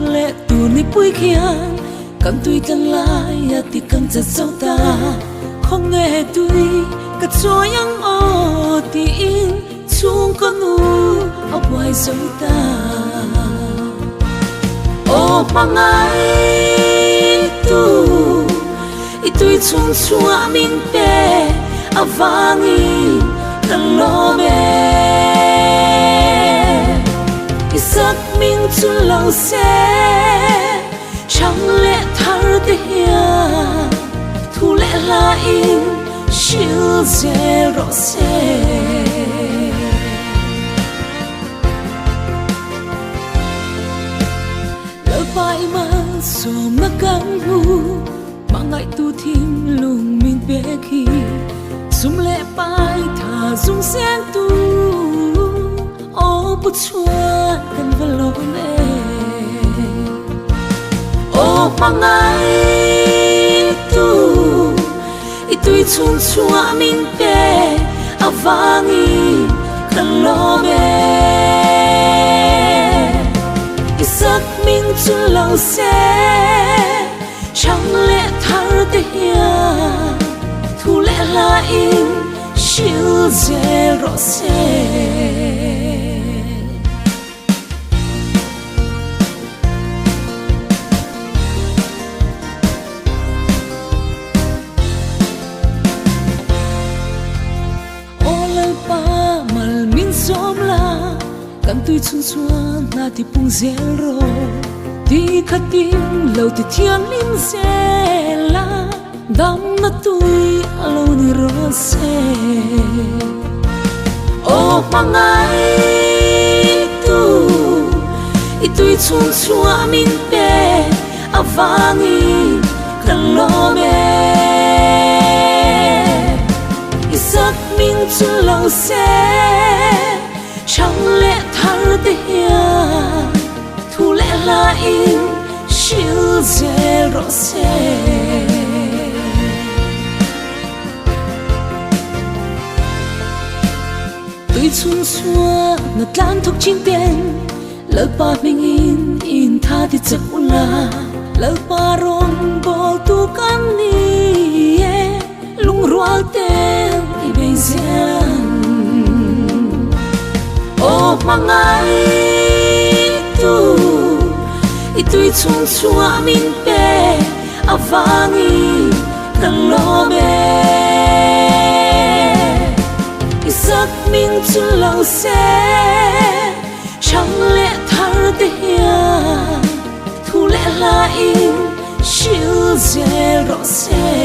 lệ tù ni bụi kia cầm tùy cần lại thì cần giật sâu ta không nghe tùy cả cho những ô thì in chung con u ở ngoài sâu ta ô bằng ai tu tùy chung chua mình bé ở vangi cần lo bé giấc mình chung lâu xe chẳng lẽ thở thế thu lẽ là in chiều dễ rõ xe lỡ vai mà rồi mà căng hu mà ngại tu thêm lùng mình bé khi dùng lẽ bài thả dùng sen tu ô bút chua cần vào lỗ mẹ ô bằng ai tu tùy chung chua mình bé à vangi cần lo bé giấc mình chung lâu xe chẳng lẽ thở thế thu lẽ là in chiều dễ rõ xe cầm tùy chung chua na thì bung zero đi khát tim lâu thì thiên lim xe la đam na tùy lâu ni rose ô bằng ai tu tùy chung chua mình bé à vangi cần lo bé giấc mình chung lâu xe chẳng lẽ thở thế thu lẽ là in chiều dễ rõ xe tùy chung xua ngật lan thuộc chính tên lỡ ba mình in tha thì chắc là lỡ ba rong bỏ tu can ni lung rual tên thì bây giờ ô bằng ai tu tùy chung chua mình bé à vangi cần lo bé giấc mình chung lâu xe chẳng lẽ thở thế thu lẽ là in chiều dễ rõ xe